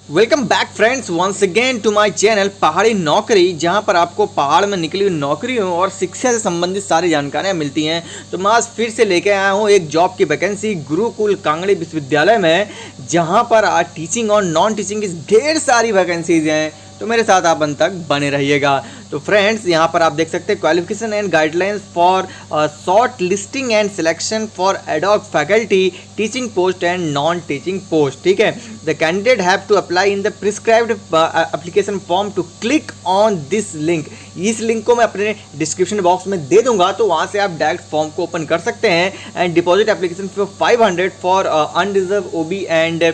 Welcome back friends once again to my channel Pahadi Naukri, जहां पर आपको पहाड़ में निकली हुई नौकरियों और शिक्षा से संबंधित सारी जानकारियां मिलती हैं। तो मैं आज फिर से लेके आया हूं एक जॉब की वैकेंसी गुरुकुल कांगड़ी विश्वविद्यालय में, जहां पर आज टीचिंग और नॉन टीचिंग की ढेर सारी वैकेंसीज हैं। तो मेरे साथ आप अंत तक बने रहिएगा। तो फ्रेंड्स यहाँ पर आप देख सकते हैं qualification and guidelines for short listing and selection for ad hoc faculty teaching post and non teaching post. ठीक है, the candidate have to apply in the prescribed application form to click on this link. इस link को मैं अपने description box में दे दूंगा, तो वहाँ से आप डायरेक्ट फॉर्म को ओपन कर सकते हैं। And deposit application for 500 for unreserved O B and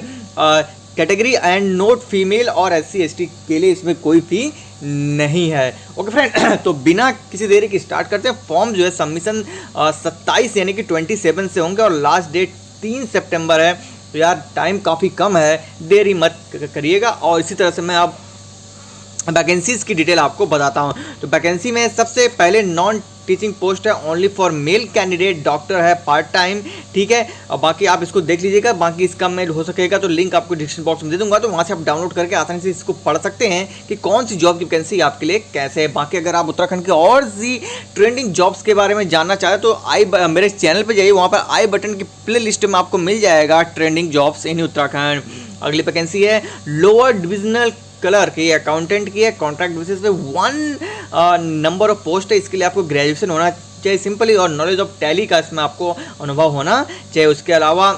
category and note female और SC/ST के लिए इसमें कोई फी नहीं है। ओके फ्रेंड, तो बिना किसी देरी की स्टार्ट करते हैं। फॉर्म जो है सबमिशन 27 यानी कि 27 से होंगे और लास्ट डेट 3 सितंबर है। तो यार टाइम काफ़ी कम है, देरी मत करिएगा। और इसी तरह से मैं अब वैकेंसीज की डिटेल आपको बताता हूँ। तो वैकेंसी में सबसे पहले नॉन टीचिंग पोस्ट है, only for male candidate, doctor है, पार्ट टाइम। ठीक है, और बाकी आप इसको देख लीजिएगा। बाकी इसका मेल हो सकेगा तो लिंक आपको डिस्क्रिप्शन बॉक्स में दे दूंगा, तो वहाँ से आप डाउनलोड करके आसानी से इसको पढ़ सकते हैं कि कौन सी जॉब की वैकेंसी आपके लिए कैसे है। बाकी अगर आप उत्तराखंड के और सी ट्रेंडिंग जॉब्स के बारे में जानना चाहें तो मेरे चैनल पर जाइए, वहाँ पर आई बटन की प्ले लिस्ट में आपको मिल जाएगा ट्रेंडिंग जॉब्स इन उत्तराखंड। अगली वैकेंसी है लोअर डिविजनल क्लर्क की, अकाउंटेंट की है, कॉन्ट्रैक्ट बेसिस पे 1 नंबर ऑफ पोस्ट है। इसके लिए आपको ग्रेजुएशन होना चाहिए सिंपली, और नॉलेज ऑफ टैली का इसमें आपको अनुभव होना चाहिए। उसके अलावा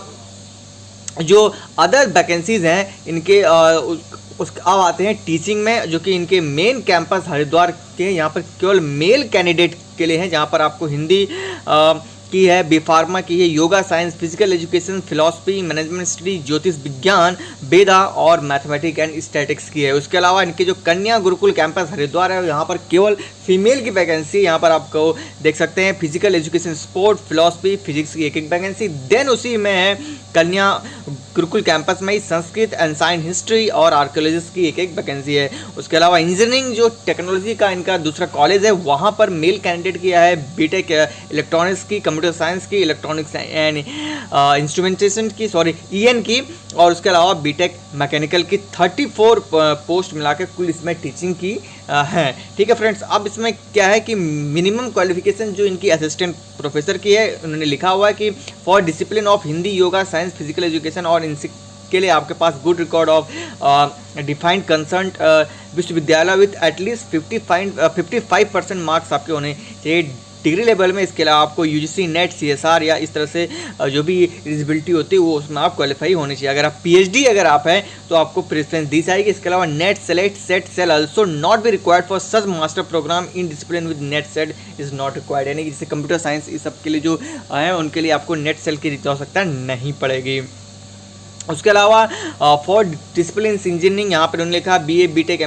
जो अदर वैकेंसीज हैं इनके अब आते हैं टीचिंग में, जो कि इनके मेन कैंपस हरिद्वार के यहाँ पर केवल मेल कैंडिडेट के लिए हैं, जहाँ पर आपको हिंदी की है, बी फार्मा की है, yoga science, physical education, philosophy, management study, ज्योतिष विज्ञान, वेदा और मैथमेटिक्स एंड स्टैटिक्स की है। उसके अलावा इनके जो कन्या गुरुकुल कैंपस हरिद्वार है, यहाँ पर केवल फीमेल की वैकेंसी यहाँ पर आपको देख सकते हैं। Physical education, sport, philosophy, physics की एक वैकेंसी। देन उसी में है कन्या गुरुकुल कैंपस में ही संस्कृत, एंसाइन हिस्ट्री और आर्कियोलॉजिस्ट की एक वैकेंसी है। उसके अलावा इंजीनियरिंग जो टेक्नोलॉजी का इनका दूसरा कॉलेज है, वहाँ पर मेल कैंडिडेट किया है बीटेक इलेक्ट्रॉनिक्स की, कंप्यूटर साइंस की, इलेक्ट्रॉनिक्स एंड इंस्ट्रूमेंटेशन की, EN की, और उसके अलावा बीटेक मैकेनिकल की 34 पोस्ट मिलाकर कुल इसमें टीचिंग की हैं। ठीक है फ्रेंड्स, अब इसमें क्या है कि मिनिमम क्वालिफिकेशन जो इनकी असिस्टेंट प्रोफेसर की है, उन्होंने लिखा हुआ है कि for discipline of Hindi, yoga, science, physical education और के लिए आपके पास good record of defined concern विश्वविद्यालय विथ एटलीस्ट 55% मार्क्स आपके होने चाहिए डिग्री लेवल में। इसके अलावा आपको UGC नेट, CSR या इस तरह से जो भी एलिजिबिलिटी होती है वो उसमें आप क्वालिफाई होनी चाहिए। अगर आप PhD अगर आप हैं तो आपको प्रेफरेंस दी जाएगी। इसके अलावा NET select SET shall also not be required for such master program in discipline with NET SET is not required, यानी कि जैसे कंप्यूटर साइंस इस सब के लिए जो हैं उनके लिए आपको नेट सेल की आवश्यकता नहीं पड़ेगी। उसके अलावा फॉर डिसिप्लिन इंजीनियरिंग यहाँ पर उन्होंने लिखा BA, BTech,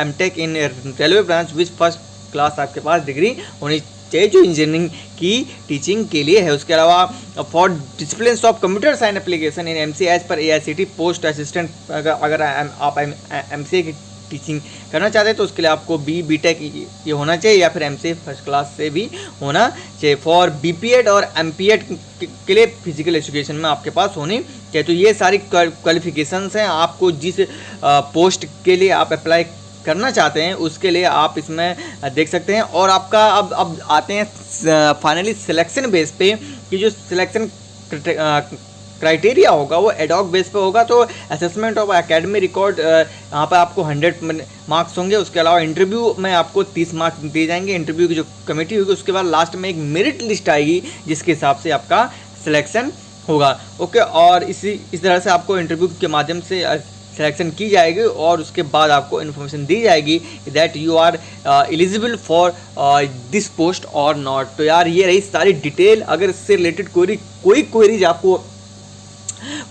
MTech in railway branch which first class आपके पास डिग्री होनी चाहिए जो इंजीनियरिंग की टीचिंग के लिए है। उसके अलावा for discipline of computer science application in MCA as per AICTE post assistant, अगर आप MCA की टीचिंग करना चाहते हैं तो उसके लिए आपको BTech ये होना चाहिए, या फिर MCA फर्स्ट क्लास से भी होना चाहिए। फॉर BPEd और MPEd के लिए फिजिकल एजुकेशन में आपके पास होनी चाहिए। तो ये सारी क्वालिफिकेशंस हैं। आपको जिस पोस्ट के लिए आप अप्लाई करना चाहते हैं उसके लिए आप इसमें देख सकते हैं। और आपका अब आते हैं फाइनली सिलेक्शन बेस पे, कि जो सिलेक्शन क्राइटेरिया होगा वो एडॉक बेस पे होगा। तो असेसमेंट ऑफ एकेडमी रिकॉर्ड यहाँ पर आपको 100 मार्क्स होंगे। उसके अलावा इंटरव्यू में आपको 30 मार्क्स दिए जाएंगे। इंटरव्यू की जो कमेटी होगी उसके बाद लास्ट में एक मेरिट लिस्ट आएगी जिसके हिसाब से आपका सिलेक्शन होगा। ओके, और इस तरह से आपको इंटरव्यू के माध्यम से सिलेक्शन की जाएगी और उसके बाद आपको इन्फॉर्मेशन दी जाएगी that you are eligible for this post और नॉट। तो यार ये रही सारी डिटेल। अगर इससे रिलेटेड कोई क्वेरीज आपको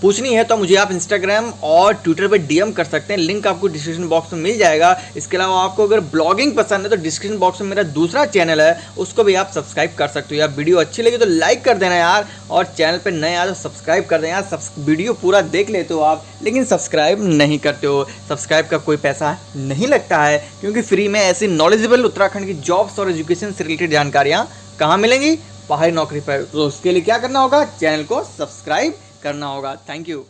पूछनी है तो मुझे आप इंस्टाग्राम और ट्विटर पे DM कर सकते हैं, लिंक आपको डिस्क्रिप्शन बॉक्स में मिल जाएगा। इसके अलावा आपको अगर ब्लॉगिंग पसंद है तो डिस्क्रिप्शन बॉक्स में मेरा दूसरा चैनल है, उसको भी आप सब्सक्राइब कर सकते हो। यार वीडियो अच्छी लगी तो लाइक कर देना यार, और चैनल पे नए आए तो सब्सक्राइब कर देना यार। वीडियो पूरा देख लेते हो आप लेकिन सब्सक्राइब नहीं करते हो। सब्सक्राइब का कोई पैसा नहीं लगता है, क्योंकि फ्री में ऐसी नॉलेजेबल उत्तराखंड की जॉब्स और एजुकेशन से रिलेटेड जानकारियाँ कहाँ मिलेंगी? पहाड़ी नौकरी पर। तो उसके लिए क्या करना होगा? चैनल को सब्सक्राइब करना होगा। Thank you.